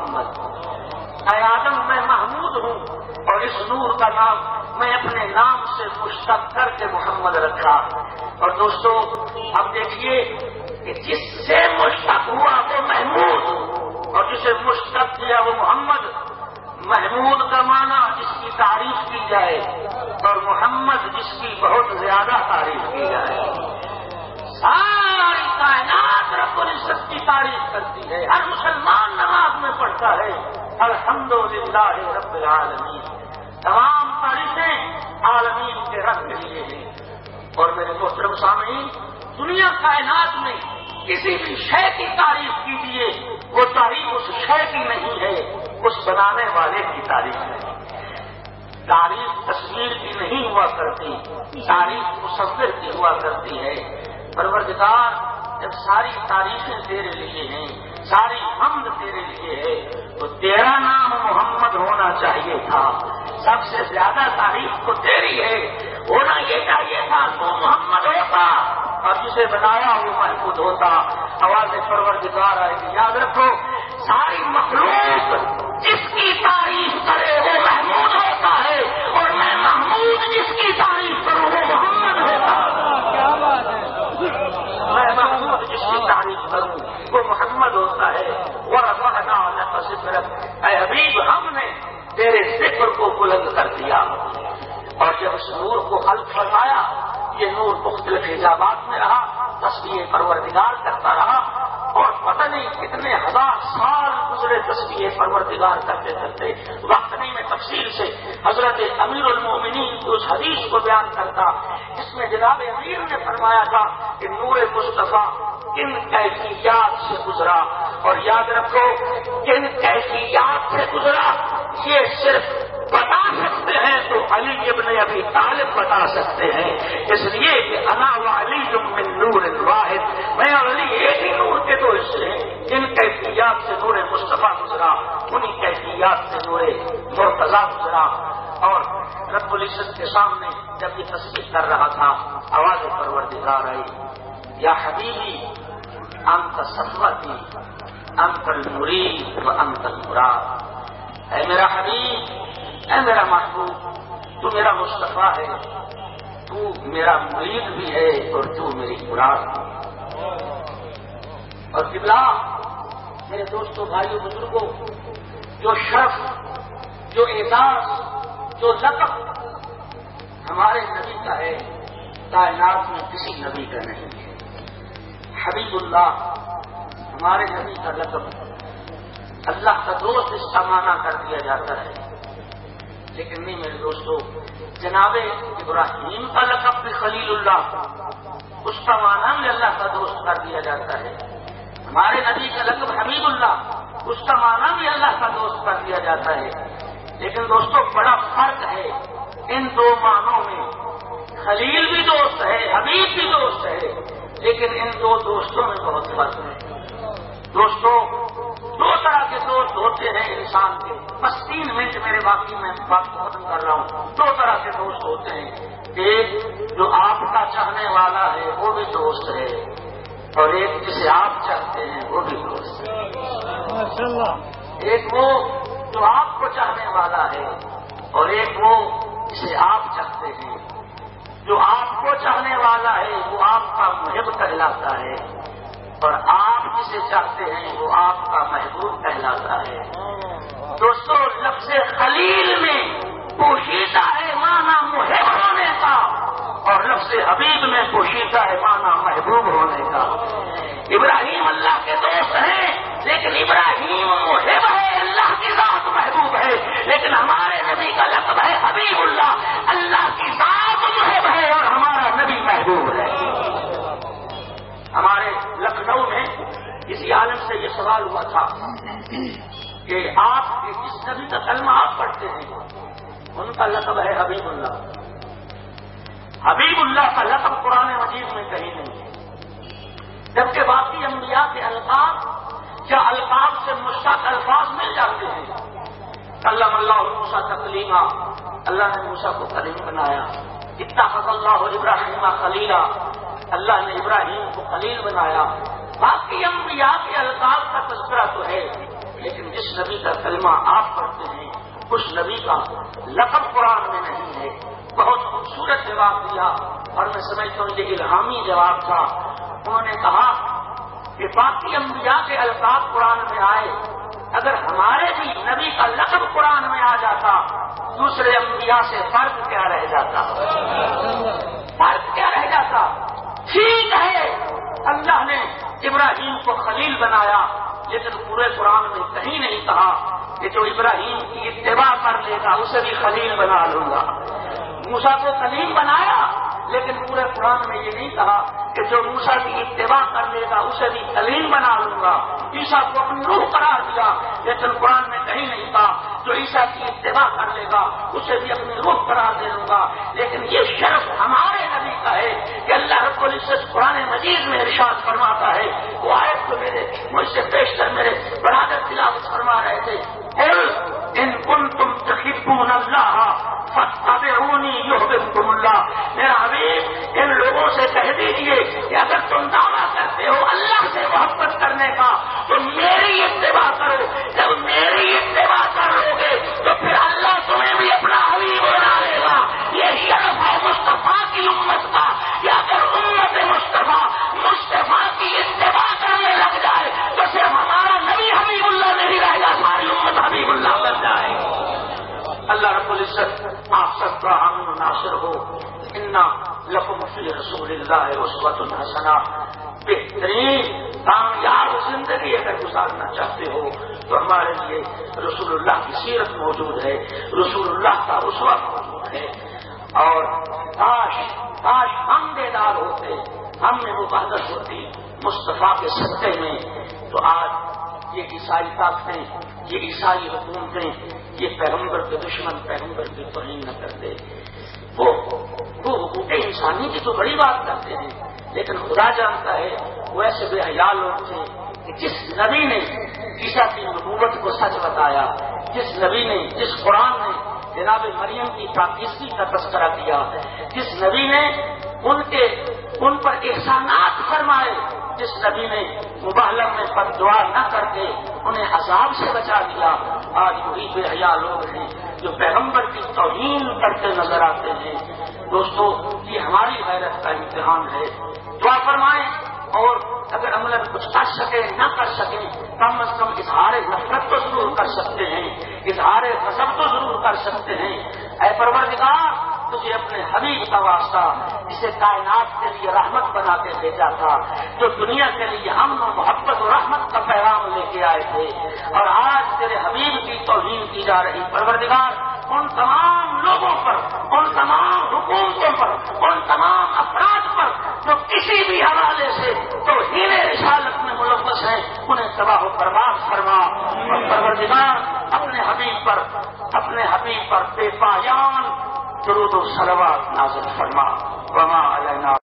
محمد۔ اے آدم میں محمود ہوں اور اس نور کا نام میں اپنے نام سے مشتق کر کے محمد رکھا۔ اور دوستو اب دیکھیے کہ جس سے مشتق ہوا وہ محمود اور جسے مشتق کیا وہ محمد۔ محمود کا معنی جس کی تعریف کی جائے اور محمد جس کی بہت زیادہ تعریف کی جائے۔ ساری کائنات رب العزت کی تعریف کرتی ہے، ہر مسلمان نماز میں پڑھتا ہے الحمدللہ رب العالمین۔ تمام تعریفیں عالمین کے رب کے لیے ہیں۔ اور میرے محترم سامعین، دنیا کائنات میں کسی بھی شے کی تعریف کیجیے وہ تعریف اس شے کی نہیں ہے، اس بنانے والے کی تعریف ہے۔ تعریف تصویر کی نہیں ہوا کرتی، تعریف مصور کی ہوا کرتی ہے۔ پروردگار جب ساری تعریفیں تیرے لیے ہیں، ساری حمد تیرے لیے ہے، تو تیرا نام محمد ہونا چاہیے تھا۔ سب سے زیادہ تعریف تو تیری ہے، ہونا یہ چاہیے تھا تو محمد ہوتا اور جسے بنایا وہ محمود ہوتا۔ آواز پروردگار آئے گی، یاد رکھو ساری مخلوق جس کی تعریف کرے وہ محمود ہوتا ہے اور میں محمود جس کی تعریف کروں وہ محمد ہوتا ہے۔ کیا بات ہے، میں محمود جس کی تعریف کروں وہ محمد ہوتا ہے۔ ورفعنا لک ذکرک، اے حبیب ہم نے تیرے ذکر کو بلند کر دیا۔ اور جب اس نور کو خلق فرمایا، یہ نور مختلف حجابات میں رہا، تسبیح پروردگار کرتا رہا، اور پتہ نہیں کتنے ہزار سال گزرے تسبیح پروردگار کرتے کرتے۔ وقت نہیں میں تفصیل سے حضرت امیر المومنین کی اس حدیث کو بیان کرتا، اس میں جناب امیر نے فرمایا تھا کہ نور مصطفیٰ کن کیفیات سے گزرا، اور یاد رکھو کن کیفیات سے گزرا یہ صرف بتا سکتے ہیں تو علی ابن ابی طالب بتا سکتے ہیں، اس لیے کہ انا وعلی من نور واحد، میں اور علی ایک ہی نور کے دو حصے ہیں۔ جن کیفیات سے نور مصطفیٰ گزرا انہی کیفیات سے نور مرتضیٰ گزرا۔ اور رب العزت کے سامنے جب یہ تصدیق کر رہا تھا، آواز پروردگار آئی، یا حبیبی انت صفوتی انت المرید و انت المراد، اے میرا حبیب، اے میرا محبوب، تو میرا مصطفیٰ ہے، تو میرا مرید بھی ہے اور تو میری مراد ہے۔ اور قبلہ میرے دوستوں بھائیوں بزرگوں، جو شرف، جو اعزاز، جو لقب ہمارے نبی کا ہے کائنات میں کسی نبی کا نہیں ہے۔ حبیب اللہ ہمارے نبی کا لقب، اللہ کا دوست اس کا معنی کر دیا جاتا ہے، لیکن نہیں میرے دوستوں، جناب ابراہیم کا لقب بھی خلیل اللہ، اس کا معنی بھی اللہ کا دوست کر دیا جاتا ہے۔ ہمارے نبی کا لقب حبیب اللہ، اس کا معنی بھی اللہ کا دوست کر دیا جاتا ہے، لیکن دوستوں بڑا فرق ہے ان دو معنوں میں۔ خلیل بھی دوست ہے، حبیب بھی دوست ہے، لیکن ان دو دوستوں میں بہت فرق ہے۔ دوستوں دو طرح کے دوست ہوتے ہیں انسان کے، بس 3 منٹ میرے باقی میں بات ختم کر رہا ہوں۔ 2 طرح کے دوست ہوتے ہیں، ایک جو آپ کا چاہنے والا ہے وہ بھی دوست ہے، اور ایک جسے آپ چاہتے ہیں وہ بھی دوست ہے۔ ایک وہ جو آپ کو چاہنے والا ہے اور ایک وہ جسے آپ چاہتے ہیں۔ جو آپ کو چاہنے والا ہے وہ آپ کا محب کہلاتا ہے، اور آپ جسے چاہتے ہیں وہ آپ کا محبوب کہلاتا ہے۔ دوستو لفظ خلیل میں پوشیدہ ہے معنی محب ہونے کا، اور لفظ حبیب میں پوشیدہ ہے معنی محبوب ہونے کا۔ ابراہیم اللہ کے دوست ہیں، لیکن ابراہیم محب ہے، اللہ کی ذات محبوب ہے، لیکن ہمارے نبی کا لقب ہے حبیب اللہ، اللہ کی ذات محب ہے اور ہمارا نبی محبوب ہے۔ ہمارے لکھنؤ میں کسی عالم سے یہ سوال ہوا تھا کہ آپ جس نبی کا کلمہ آپ پڑھتے ہیں ان کا لقب ہے حبیب اللہ۔ حبیب اللہ کا لقب قرآن مجید میں کہیں نہیں ہے، جبکہ باقی انبیاء کے القاب یا القاب سے مشتق الفاظ مل جاتے ہیں۔ کلم اللہ موسیٰ تکلیما، اللہ نے موسیٰ کو کلیم بنایا۔ اتخذ اللہ ابراہیم خلیلا، اللہ نے ابراہیم کو خلیل بنایا۔ باقی انبیاء کے القاب کا تذکرہ تو ہے، لیکن جس نبی ترجمہ آپ پڑھتے ہیں اس نبی کا لقب قرآن میں نہیں ہے. بہت خوبصورت جواب دیا اور میں سمجھتا ہوں یہ الہامی جواب تھا. انہوں نے کہا کہ باقی انبیاء کے القاب قرآن میں آئے، اگر ہمارے بھی نبی کا لقب قرآن میں آ جاتا دوسرے انبیاء سے فرق کیا رہ جاتا؟ فرق کیا رہ جاتا؟ ٹھیک ہے اللہ نے ابراہیم کو خلیل بنایا، لیکن پورے قرآن میں کہیں نہیں کہا کہ جو ابراہیم کی اتباع کر لے گا اسے بھی خلیل بنا لوں گا. موسیٰ کو خلیل بنایا لیکن پورے قرآن میں یہ نہیں کہا کہ جو موسیٰ کی اتباع کر لے گا اسے بھی خلیل بنا لوں گا. عیسیٰ کو اپنی روح قرار دیا لیکن قرآن میں کہیں نہیں کہا جو عیسیٰ کی اتباع کر لے گا اسے بھی اپنی روح قرار دے لوں گا. لیکن یہ شرف ہمارے نبی کا ہے کہ اللہ رب العزت قرآن مجید میں ارشاد فرماتا ہے. وہ آیت تو مجھ سے بیشتر میرے برادر تلاوت فرما رہے تھے. ان کنتم تحبون اللہ فاتبعونی یحببکم اللہ. میرا حبیب ان لوگوں سے کہہ دیجیے کہ اگر تم دعویٰ کرتے ہو اللہ سے محبت کرنے کا تو میری اتباع کرو. جب میری اتباع کرو گے تو پھر اللہ تمہیں بھی اپنا حبیب بنا لے گا. یہ شرف ہے مصطفیٰ کی امت کا. یا اگر امت مصطفیٰ کی اتباع کرنے لگ جائے تو صرف ہمارا نبی حبیب اللہ نہیں رہے گا، ہماری امت حبیب اللہ بن جائے. اللہ رب العزت آپ سب کا حامی و ناصر ہو. انا لکم فی رسول اللہ اسوۃ حسنہ. بہترین کامیاب زندگی اگر گزارنا چاہتے ہو تو ہمارے لیے رسول اللہ کی سیرت موجود ہے، رسول اللہ کا اسوہ موجود ہے. اور کاش ہم بیدار ہوتے، ہم میں مبادت ہوتی مصطفیٰ کے صدقے میں، تو آج یہ عیسائی طاقتیں، یہ عیسائی حکومتیں، یہ پیغمبر کے دشمن پیغمبر کی توہین نہ کرتے. وہ حقوق انسانی کی تو بڑی بات کرتے ہیں، لیکن خدا جانتا ہے وہ ایسے بے حیا لوگ تھے کہ جس نبی نے عیسیٰ کی نبوت کو سچ بتایا، جس نبی نے، جس قرآن نے جناب مریم کی پاکیزگی کا تذکرہ کیا، جس نبی نے ان پر احسانات فرمائے، جس نبی نے مبالغ میں بددعا نہ کر کے انہیں عذاب سے بچا دیا، آج وہی بے حیا لوگ ہیں جو پیغمبر کی توہین کرتے نظر آتے ہیں. دوستو یہ ہماری غیرت کا امتحان ہے. دعا فرمائیں اور اگر عملاً کچھ کر سکیں نہ کر سکیں کم از کم اظہار نفرت تو ضرور کر سکتے ہیں، اظہار غضب تو ضرور کر سکتے ہیں. اے پروردگار تجھے اپنے حبیب کا واسطہ جسے کائنات کے لیے رحمت بنا کے بھیجا تھا، جو دنیا کے لیے امن و محبت و رحمت کا پیغام لے کے آئے تھے، اور آج تیرے حبیب کی توہین کی جا رہی. پروردگار ان تمام لوگوں پر، ان تمام حکومتوں پر، ان تمام افراد پر جو کسی بھی حوالے سے توہین رسالت میں ملوث ہیں انہیں تباہ و برباد فرما. اور پروردگار اپنے حبیب پر بے پایان درود و صلوات نازل فرما. وما علینا